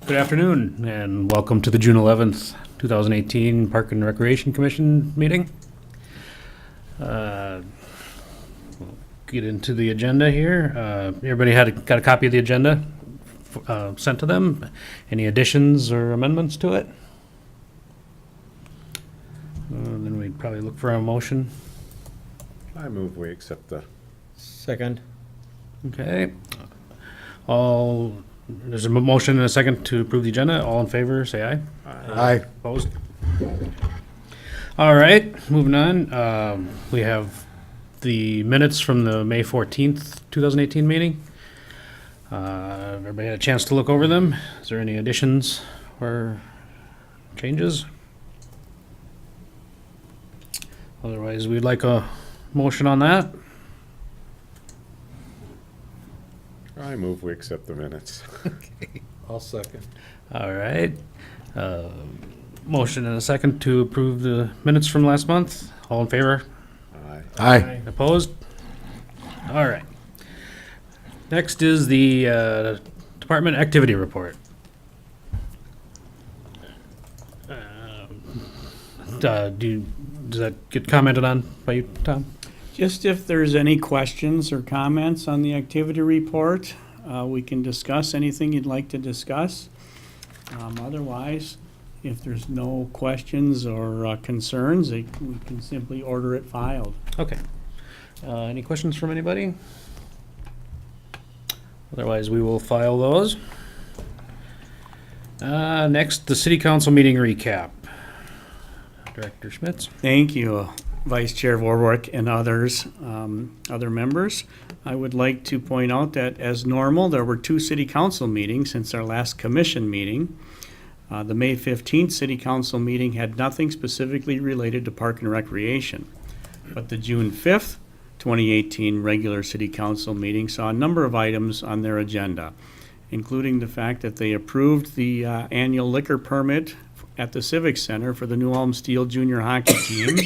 Good afternoon, and welcome to the June 11th, 2018 Park and Recreation Commission meeting. We'll get into the agenda here. Everybody got a copy of the agenda sent to them? Any additions or amendments to it? Then we'd probably look for a motion. I move we accept the. Second. Okay. There's a motion and a second to approve the agenda. All in favor, say aye. Aye. Opposed? All right, moving on. We have the minutes from the May 14th, 2018 meeting. Everybody had a chance to look over them. Is there any additions or changes? Otherwise, we'd like a motion on that. I move we accept the minutes. I'll second. All right. Motion and a second to approve the minutes from last month. All in favor? Aye. Aye. Opposed? All right. Next is the department activity report. Does that get commented on by you, Tom? Just if there's any questions or comments on the activity report, we can discuss anything you'd like to discuss. Otherwise, if there's no questions or concerns, we can simply order it filed. Okay. Any questions from anybody? Otherwise, we will file those. Next, the city council meeting recap. Director Schmitz. Thank you, Vice Chair Warwick and others, other members. I would like to point out that as normal, there were 2 city council meetings since our last commission meeting. The May 15th city council meeting had nothing specifically related to park and recreation. But the June 5th, 2018 regular city council meeting saw a number of items on their agenda, including the fact that they approved the annual liquor permit at the Civic Center for the New Ulm Steel Junior Hockey Team,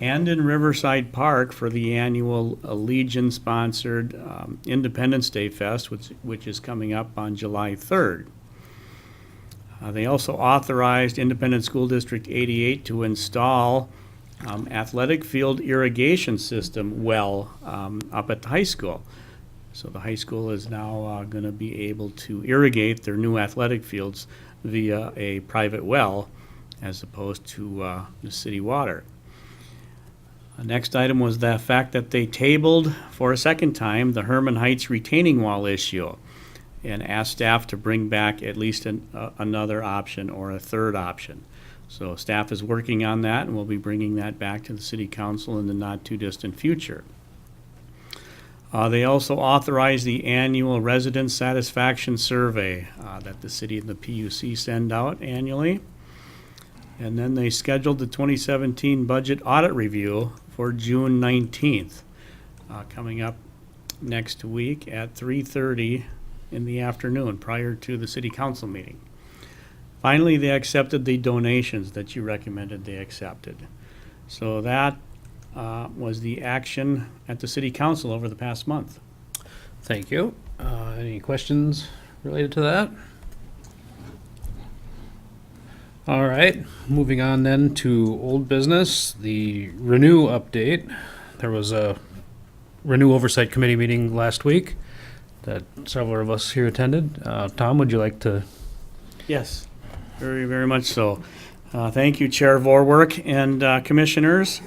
and in Riverside Park for the annual Legion-sponsored Independence Day Fest, which is coming up on July 3rd. They also authorized Independent School District 88 to install athletic field irrigation system well up at the high school. So the high school is now going to be able to irrigate their new athletic fields via a private well as opposed to the city water. The next item was the fact that they tabled for a second time the Herman Heights retaining wall issue and asked staff to bring back at least another option or a third option. So staff is working on that, and we'll be bringing that back to the city council in the not too distant future. They also authorized the annual resident satisfaction survey that the city and the PUC send out annually. And then they scheduled the 2017 budget audit review for June 19th, coming up next week at 3:30 in the afternoon prior to the city council meeting. Finally, they accepted the donations that you recommended they accepted. So that was the action at the city council over the past month. Thank you. Any questions related to that? All right, moving on then to old business, the Renew update. There was a Renew Oversight Committee meeting last week that several of us here attended. Tom, would you like to? Yes, very, very much so. Thank you, Chair Vorwerk and commissioners.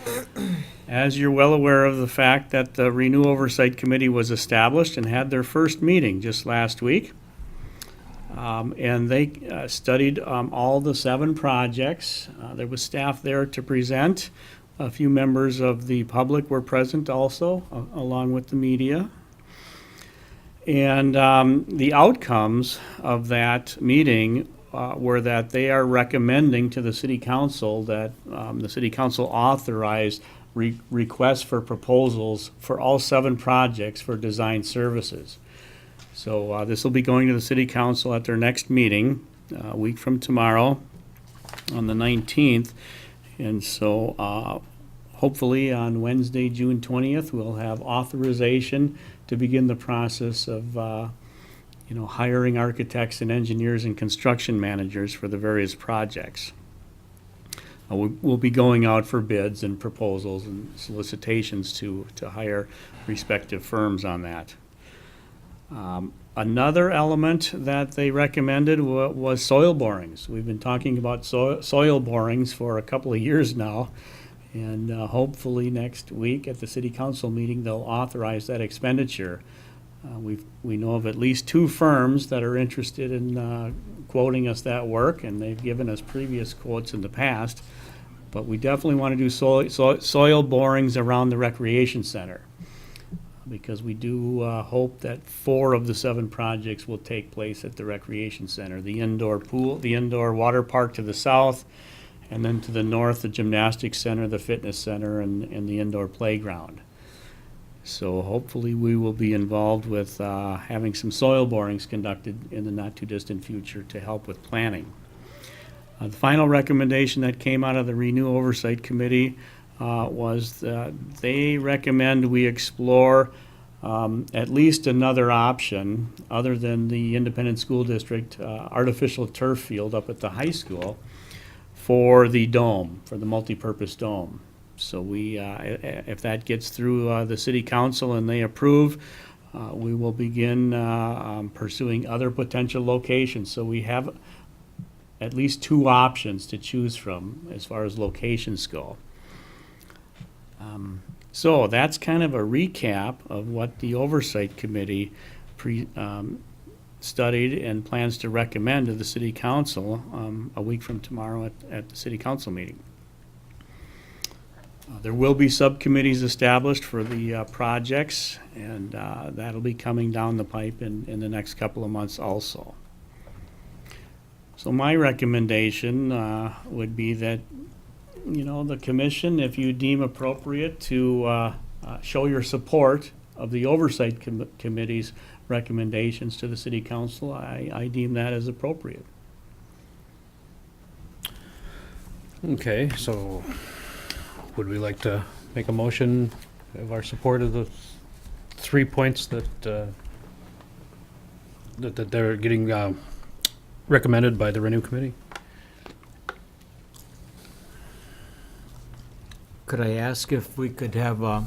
As you're well aware of the fact that the Renew Oversight Committee was established and had their first meeting just last week. And they studied all the 7 projects. There was staff there to present. A few members of the public were present also, along with the media. And the outcomes of that meeting were that they are recommending to the city council that the city council authorize requests for proposals for all 7 projects for design services. So this will be going to the city council at their next meeting, a week from tomorrow, on the 19th. And so hopefully on Wednesday, June 20th, we'll have authorization to begin the process of hiring architects and engineers and construction managers for the various projects. We'll be going out for bids and proposals and solicitations to hire respective firms on that. Another element that they recommended was soil borings. We've been talking about soil borings for a couple of years now, and hopefully next week at the city council meeting, they'll authorize that expenditure. We know of at least 2 firms that are interested in quoting us that work, and they've given us previous quotes in the past. But we definitely want to do soil borings around the recreation center, because we do hope that 4 of the 7 projects will take place at the recreation center. The indoor pool, the indoor water park to the south, and then to the north, the gymnastics center, the fitness center, and the indoor playground. So hopefully we will be involved with having some soil borings conducted in the not-too-distant future to help with planning. The final recommendation that came out of the Renew Oversight Committee was that they recommend we explore at least another option other than the Independent School District artificial turf field up at the high school for the dome, for the multipurpose dome. So we, if that gets through the city council and they approve, we will begin pursuing other potential locations. So we have at least 2 options to choose from as far as locations go. So that's kind of a recap of what the Oversight Committee studied and plans to recommend to the City Council a week from tomorrow at the City Council meeting. There will be subcommittees established for the projects, and that'll be coming down the pipe in the next couple of months also. So my recommendation would be that, the commission, if you deem appropriate to show your support of the Oversight Committee's recommendations to the City Council, I deem that as appropriate. Okay, so would we like to make a motion of our support of the 3 points that that they're getting recommended by the Renew Committee? Could I ask if we could have,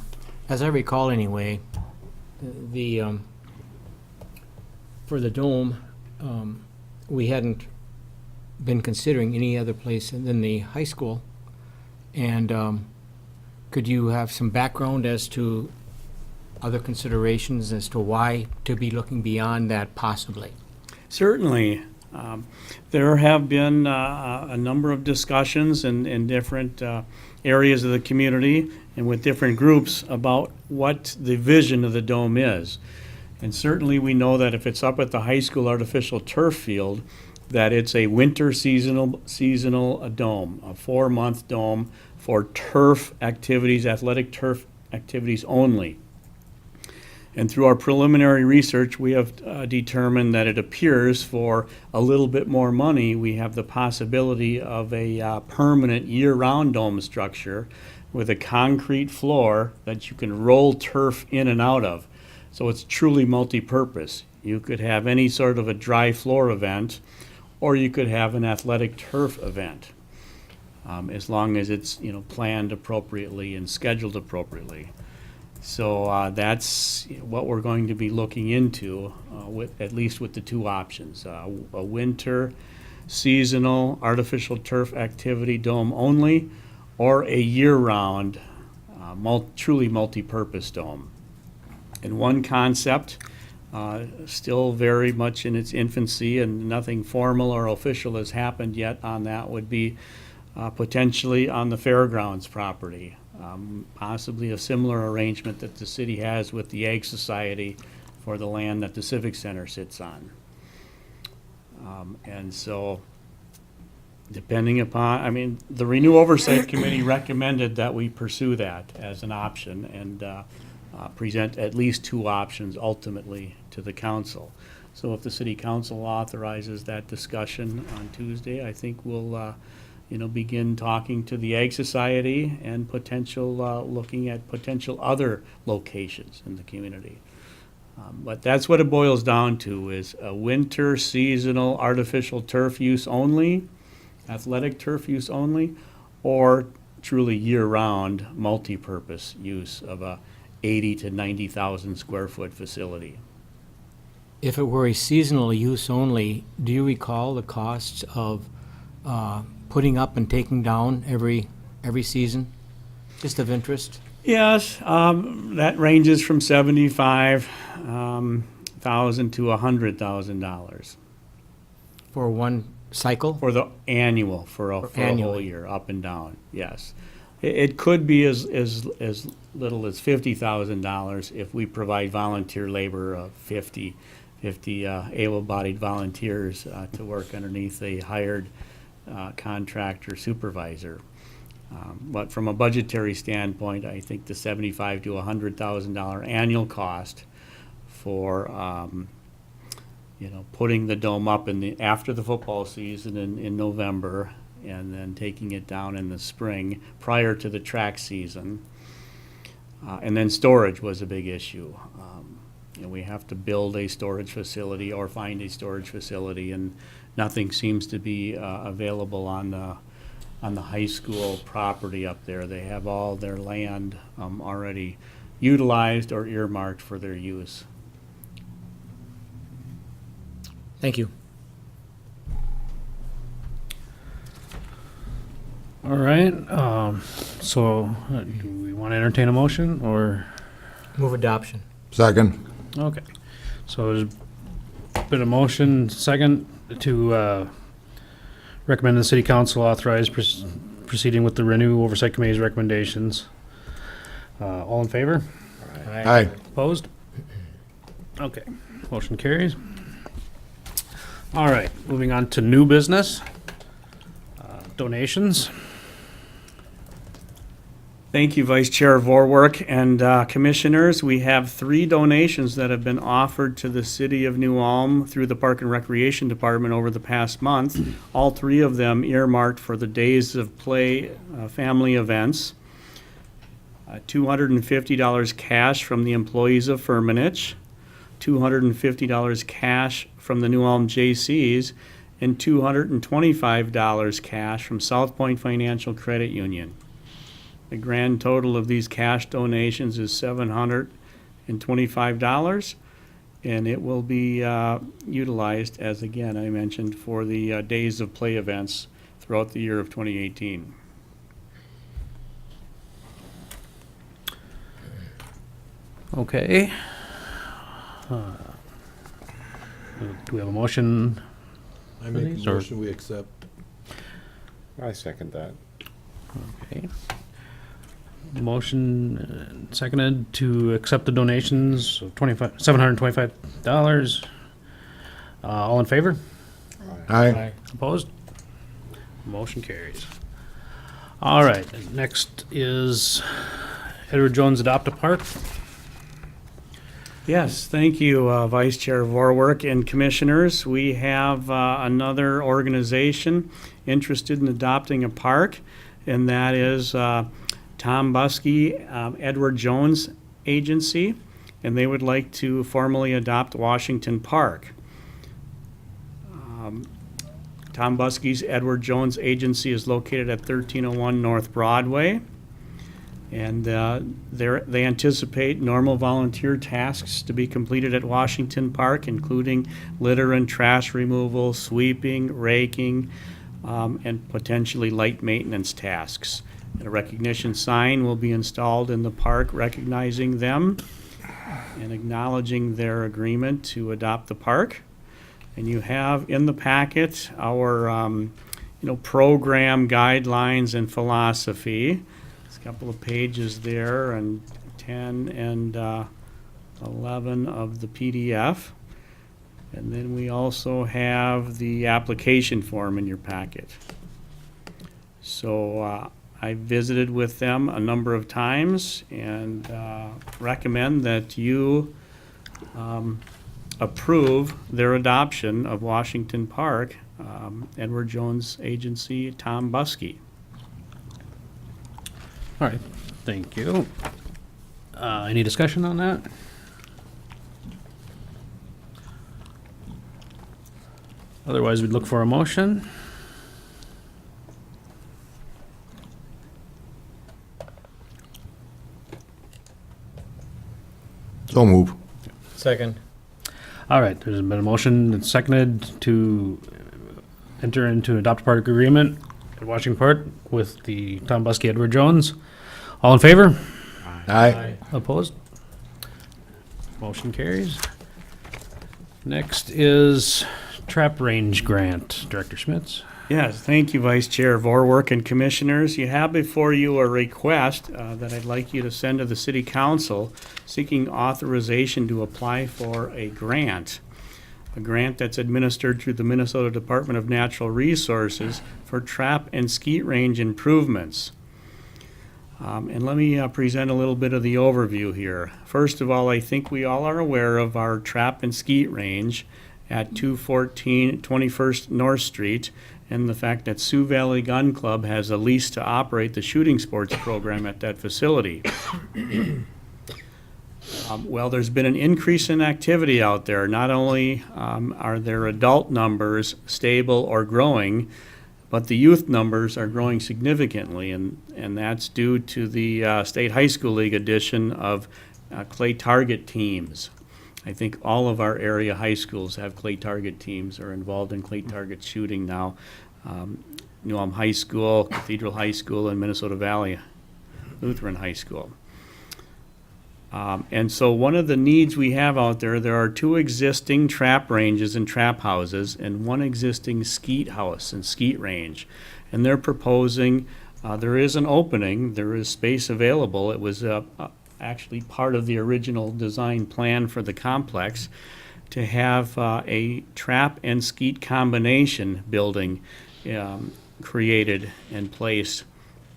as I recall anyway, the for the dome, we hadn't been considering any other place than the high school. And could you have some background as to other considerations as to why to be looking beyond that possibly? Certainly. There have been a number of discussions in different areas of the community and with different groups about what the vision of the dome is. And certainly we know that if it's up at the high school artificial turf field, that it's a winter seasonal dome, a 4-month dome for turf activities, athletic turf activities only. And through our preliminary research, we have determined that it appears for a little bit more money, we have the possibility of a permanent year-round dome structure with a concrete floor that you can roll turf in and out of. So it's truly multi-purpose. You could have any sort of a dry floor event, or you could have an athletic turf event, as long as it's planned appropriately and scheduled appropriately. So that's what we're going to be looking into, at least with the 2 options: a winter seasonal artificial turf activity dome only, or a year-round truly multi-purpose dome. And one concept, still very much in its infancy and nothing formal or official has happened yet on that, would be potentially on the fairgrounds property. Possibly a similar arrangement that the city has with the Ag Society for the land that the Civic Center sits on. And so, depending upon, the Renew Oversight Committee recommended that we pursue that as an option and present at least 2 options ultimately to the council. So if the city council authorizes that discussion on Tuesday, I think we'll begin talking to the Ag Society and looking at potential other locations in the community. But that's what it boils down to, is a winter seasonal artificial turf use only, athletic turf use only, or truly year-round multi-purpose use of a 80 to 90,000 square foot facility. If it were a seasonal use only, do you recall the costs of putting up and taking down every season? Just of interest? Yes, that ranges from 75,000 to $100,000 For one cycle? for the annual, for a whole annually. year, up and down, yes. It could be as little as $50,000 if we provide volunteer labor of 50 able-bodied volunteers to work underneath a hired contractor supervisor. But from a budgetary standpoint, I think the $75,000 to $100,000 annual cost for, putting the dome up after the football season in November, and then taking it down in the spring prior to the track season. And then storage was a big issue. We have to build a storage facility or find a storage facility, and nothing seems to be available on the high school property up there. They have all their land already utilized or earmarked for their use. Thank you. All right, so do we want to entertain a motion, or? Move adoption. Second. Okay, so there's been a motion, second, to recommend the city council authorize proceeding with the Renew Oversight Committee's recommendations. All in favor? Aye. Opposed? Okay, motion carries. All right, moving on to new business. Donations. Thank you, Vice Chair Vorwerk and Commissioners. We have 3 donations that have been offered to the City of New Ulm through the Park and Recreation Department over the past month. All 3 of them earmarked for the Days of Play family events. $250 cash from the employees of Firmenich, $250 cash from the New Ulm J.C.'s, and $225 cash from South Point Financial Credit Union. The grand total of these cash donations is $725, and it will be utilized, as again I mentioned, for the Days of Play events throughout the year of 2018. Okay. Do we have a motion? I make These a are- motion, we accept. I second that. Okay. Motion seconded to accept the donations of $725. All in favor? Aye. Opposed? Motion carries. All right, next is Edward Jones Adopt a Park. Yes, thank you, Vice Chair Vorwerk and Commissioners. We have another organization interested in adopting a park, and that is Tom Buskey, Edward Jones Agency, and they would like to formally adopt Washington Park. Tom Buskey's Edward Jones Agency is located at 1301 North Broadway. And they anticipate normal volunteer tasks to be completed at Washington Park, including litter and trash removal, sweeping, raking, and potentially light maintenance tasks. And a recognition sign will be installed in the park recognizing them and acknowledging their agreement to adopt the park. And you have in the packet our program guidelines and philosophy. A couple of pages there, and 10 and 11 of the PDF. And then we also have the application form in your packet. So I visited with them a number of times and recommend that you approve their adoption of Washington Park, Edward Jones Agency, Tom Buskey. All right, thank you. Any discussion on that? Otherwise, we'd look for a motion. So move. Second. All right, there's been a motion and seconded to enter into adopt a park agreement at Washington Park with the Tom Buskey Edward Jones. All in favor? Aye. Opposed? Motion carries. Next is trap range grant. Director Schmitz. Yes, thank you, Vice Chair Vorwerk and Commissioners. You have before you a request that I'd like you to send to the City Council seeking authorization to apply for a grant that's administered through the Minnesota Department of Natural Resources for trap and skeet range improvements. And let me present a little bit of the overview here. First of all, I think we all are aware of our trap and skeet range at 214 21st North Street, and the fact that Sioux Valley Gun Club has a lease to operate the shooting sports program at that facility. Well, there's been an increase in activity out there. Not only are their adult numbers stable or growing, but the youth numbers are growing significantly, and that's due to the State High School League addition of clay target teams. I think all of our area high schools have clay target teams or involved in clay target shooting now. New Ulm High School, Cathedral High School, and Minnesota Valley Lutheran High School. And so one of the needs we have out there, there are 2 existing trap ranges and trap houses and 1 existing skeet house and skeet range. And they're proposing, there is an opening, there is space available. It was actually part of the original design plan for the complex to have a trap and skeet combination building created and placed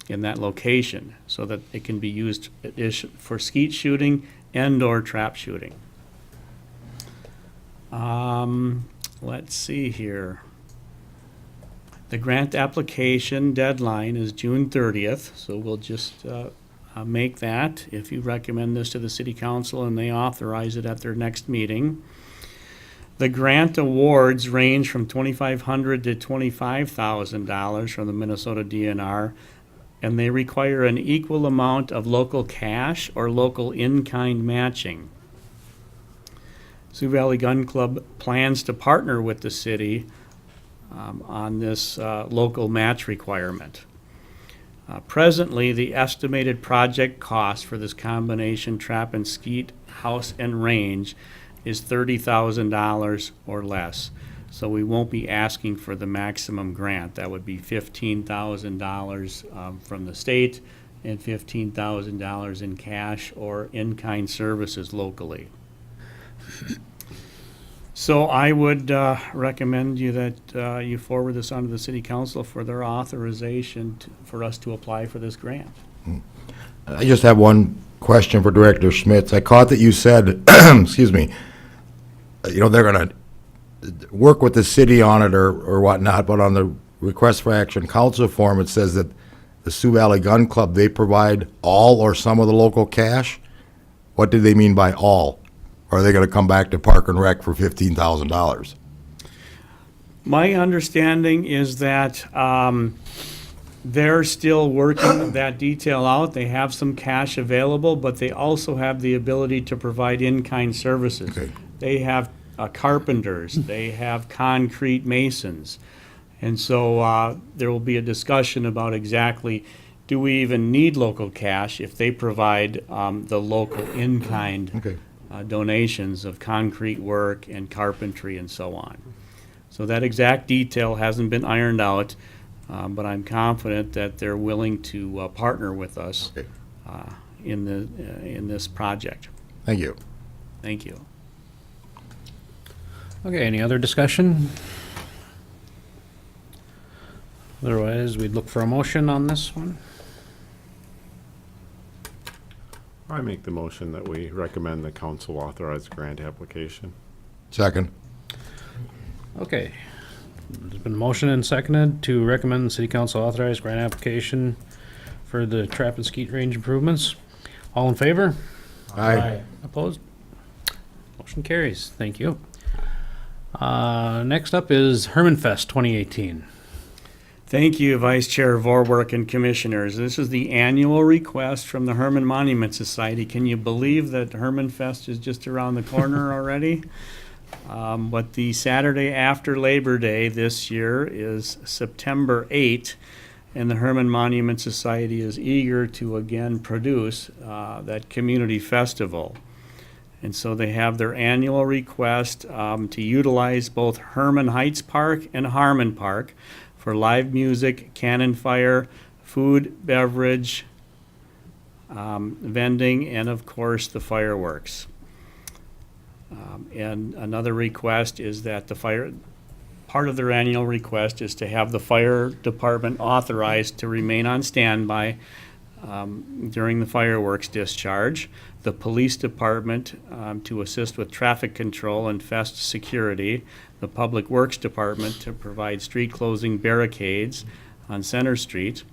in that location so that it can be used for skeet shooting and or trap shooting. Let's see here. The grant application deadline is June 30th, so we'll just make that if you recommend this to the City Council and they authorize it at their next meeting. The grant awards range from $2,500 to $25,000 from the Minnesota DNR, and they require an equal amount of local cash or local in-kind matching. Sioux Valley Gun Club plans to partner with the city on this local match requirement. Presently, the estimated project cost for this combination trap and skeet house and range is $30,000 or less. So we won't be asking for the maximum grant. That would be $15,000 from the state and $15,000 in cash or in-kind services locally. So I would recommend you that you forward this on to the City Council for their authorization for us to apply for this grant. I just have one question for Director Schmitz. I caught that you said, excuse me, they're going to work with the city on it or whatnot, but on the request for action council form, it says that the Sioux Valley Gun Club, they provide all or some of the local cash. What do they mean by all? Or are they going to come back to Park and Rec for $15,000? My understanding is that they're still working that detail out. They have some cash available, but they also have the ability to provide in-kind services. Okay. They have carpenters, they have concrete masons. And so there will be a discussion about exactly, do we even need local cash if they provide the local in-kind Okay. donations of concrete work and carpentry and so on. So that exact detail hasn't been ironed out, but I'm confident that they're willing to partner with us Okay. in this project. Thank you. Thank you. Okay, any other discussion? Otherwise, we'd look for a motion on this one. I make the motion that we recommend the council authorize grant application. Second. Okay. There's been a motion and seconded to recommend the City Council authorize grant application for the trap and skeet range improvements. All in favor? Aye. Opposed? Motion carries. Thank you. Next up is Herman Fest 2018. Thank you, Vice Chair Vorwerk and Commissioners. This is the annual request from the Herman Monument Society. Can you believe that Herman Fest is just around the corner already? But the Saturday after Labor Day this year is September 8th, and the Herman Monument Society is eager to again produce that community festival. And so they have their annual request to utilize both Herman Heights Park and Harmon Park for live music, cannon fire, food, beverage, vending, and of course the fireworks. And another request is that part of their annual request is to have the fire department authorized to remain on standby during the fireworks discharge, the police department to assist with traffic control and fest security, the public works department to provide street closing barricades on Center Street,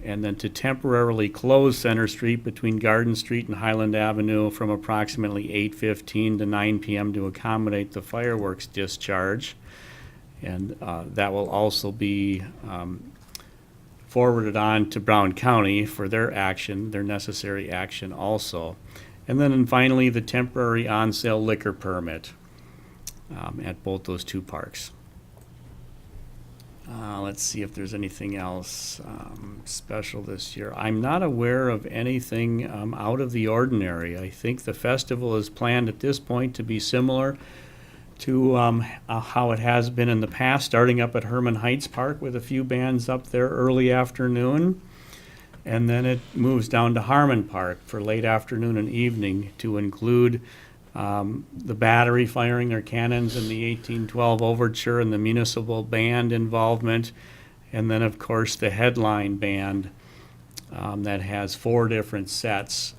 and then to temporarily close Center Street between Garden Street and Highland Avenue from approximately 8:15 to 9 p.m. to accommodate the fireworks discharge. And that will also be forwarded on to Brown County for their action, their necessary action also. And then finally, the temporary on-sale liquor permit at both those two parks. Let's see if there's anything else special this year. I'm not aware of anything out of the ordinary. I think the festival is planned at this point to be similar to how it has been in the past, starting up at Herman Heights Park with a few bands up there early afternoon. And then it moves down to Harmon Park for late afternoon and evening to include the battery firing their cannons and the 1812 overture and the municipal band involvement. And then, of course, the headline band that has 4 different sets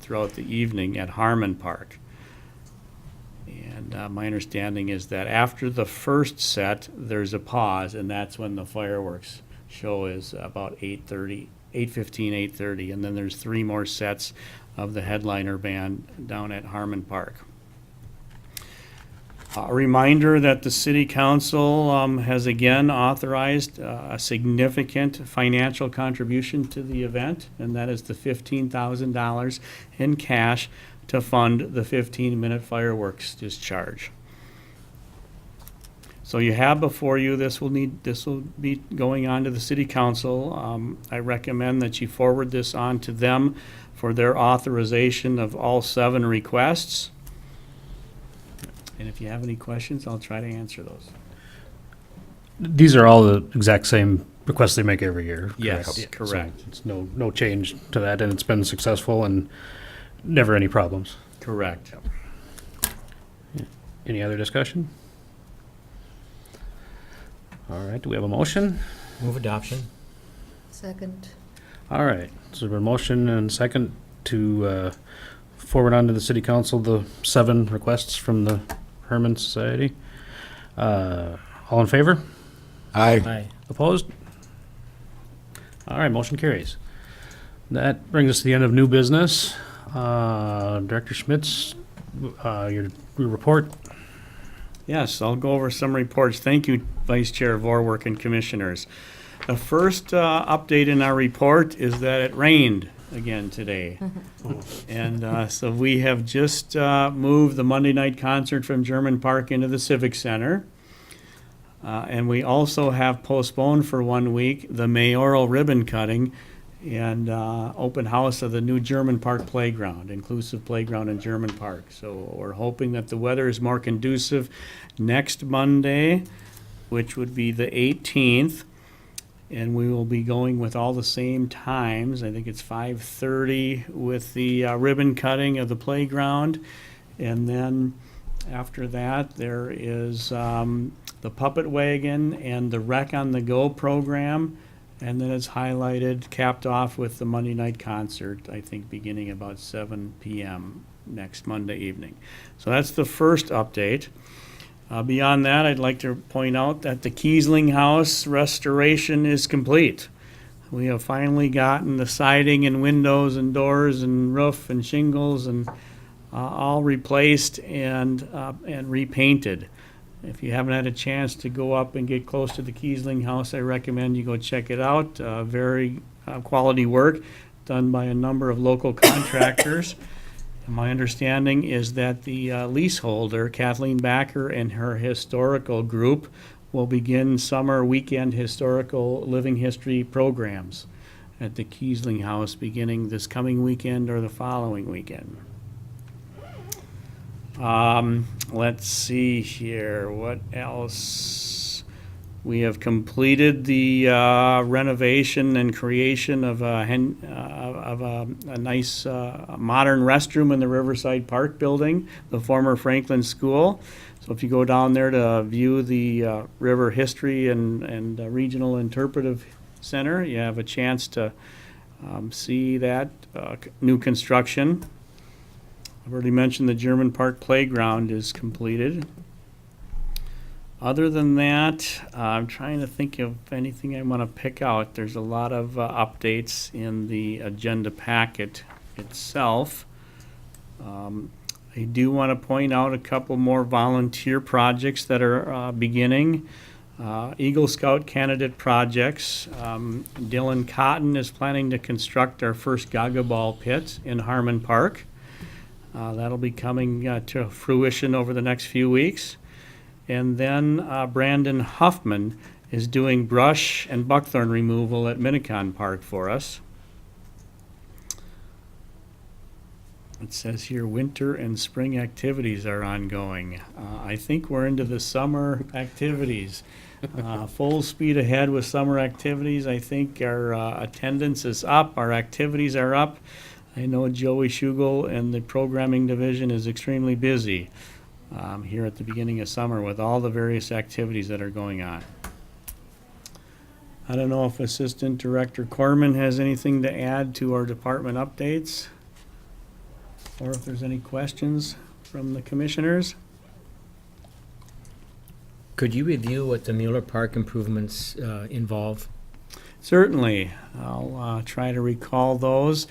throughout the evening at Harmon Park. And my understanding is that after the first set, there's a pause, and that's when the fireworks show is about 8:30, 8:15, 8:30, and then there's 3 more sets of the headliner band down at Harmon Park. A reminder that the City Council has again authorized a significant financial contribution to the event, and that is the $15,000 in cash to fund the 15-minute fireworks discharge. So you have before you, this will be going on to the City Council. I recommend that you forward this on to them for their authorization of all 7 requests. And if you have any questions, I'll try to answer those. These are all the exact same requests they make every year. Yes, correct? correct. So it's no change to that, and it's been successful and never any problems. Correct. Any other discussion? All right, do we have a motion? Move adoption. Second. All right, so there's a motion and second to forward on to the City Council the 7 requests from the Herman Society. All in favor? Aye. Aye. Opposed? All right, motion carries. That brings us to the end of new business. Director Schmitz, your report. Yes, I'll go over some reports. Thank you, Vice Chair Vorwerk and Commissioners. The first update in our report is that it rained again today. And so we have just moved the Monday night concert from German Park into the Civic Center. And we also have postponed for 1 week the mayoral ribbon cutting and open house of the new German Park playground, inclusive playground in German Park. So we're hoping that the weather is more conducive next Monday, which would be the 18th. And we will be going with all the same times. I think it's 5:30 with the ribbon cutting of the playground. And then after that, there is the Puppet Wagon and the Wreck on the Go program. And then it's highlighted, capped off with the Monday night concert, I think beginning about 7 p.m. next Monday evening. So that's the first update. Beyond that, I'd like to point out that the Kiesling House restoration is complete. We have finally gotten the siding and windows and doors and roof and shingles and all replaced and repainted. If you haven't had a chance to go up and get close to the Kiesling House, I recommend you go check it out. Very quality work done by a number of local contractors. And my understanding is that the leaseholder, Kathleen Backer, and her historical group will begin summer weekend historical living history programs at the Kiesling House beginning this coming weekend or the following weekend. Let's see here, what else? We have completed the renovation and creation of a nice modern restroom in the Riverside Park building, the former Franklin School. So if you go down there to view the River History and Regional Interpretive Center, you have a chance to see that new construction. I've already mentioned the German Park Playground is completed. Other than that, I'm trying to think of anything I want to pick out. There's a lot of updates in the agenda packet itself. I do want to point out a couple more volunteer projects that are beginning. Eagle Scout candidate projects. Dylan Cotton is planning to construct our first Gaga Ball pit in Harmon Park. That'll be coming to fruition over the next few weeks. And then Brandon Huffman is doing brush and buckthorn removal at Minnicon Park for us. It says here winter and spring activities are ongoing. I think we're into the summer activities. Full speed ahead with summer activities. I think our attendance is up, our activities are up. I know Joey Schugel and the programming division is extremely busy here at the beginning of summer with all the various activities that are going on. I don't know if Assistant Director Corman has anything to add to our department updates, or if there's any questions from the commissioners. Could you review what the Mueller Park improvements involve? Certainly, I'll try to recall those.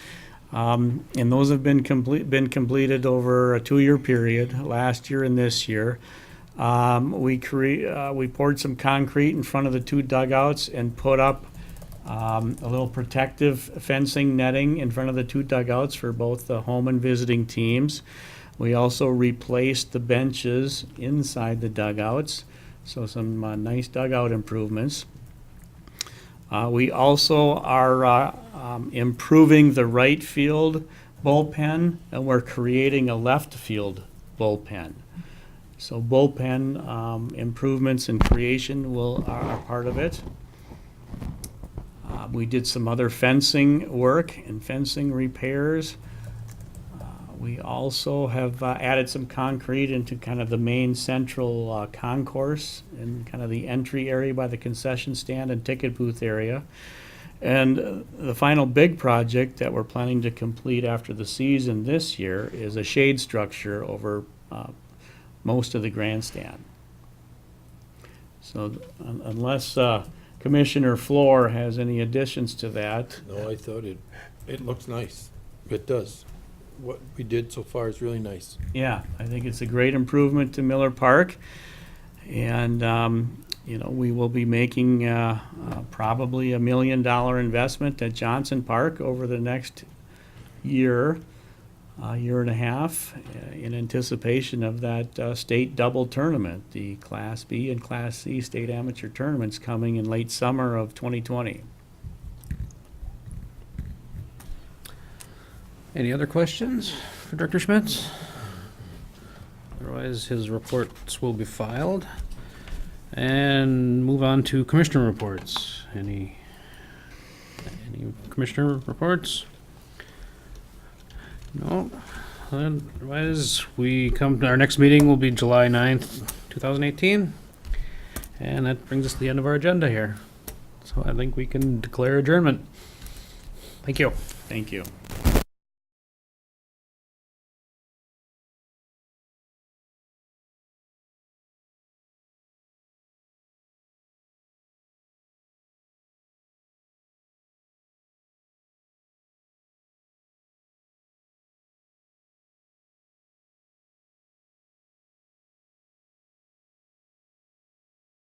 And those have been completed over a 2-year period, last year and this year. We poured some concrete in front of the 2 dugouts and put up a little protective fencing netting in front of the 2 dugouts for both the home and visiting teams. We also replaced the benches inside the dugouts, so some nice dugout improvements. We also are improving the right field bullpen, and we're creating a left field bullpen. So bullpen improvements and creation are part of it. We did some other fencing work and fencing repairs. We also have added some concrete into kind of the main central concourse and kind of the entry area by the concession stand and ticket booth area. And the final big project that we're planning to complete after the season this year is a shade structure over most of the grandstand. So unless Commissioner Floor has any additions to that. No, I thought it looks nice. It does. What we did so far is really nice. Yeah, I think it's a great improvement to Miller Park. And, we will be making probably $1 million investment at Johnson Park over the next year and a half in anticipation of that state double tournament, the Class B and Class C state amateur tournaments coming in late summer of 2020. Any other questions for Director Schmitz? Otherwise, his reports will be filed. And move on to commissioner reports. Any commissioner reports? No. Otherwise, our next meeting will be July 9th, 2018. And that brings us to the end of our agenda here. So I think we can declare adjournment. Thank you. Thank you.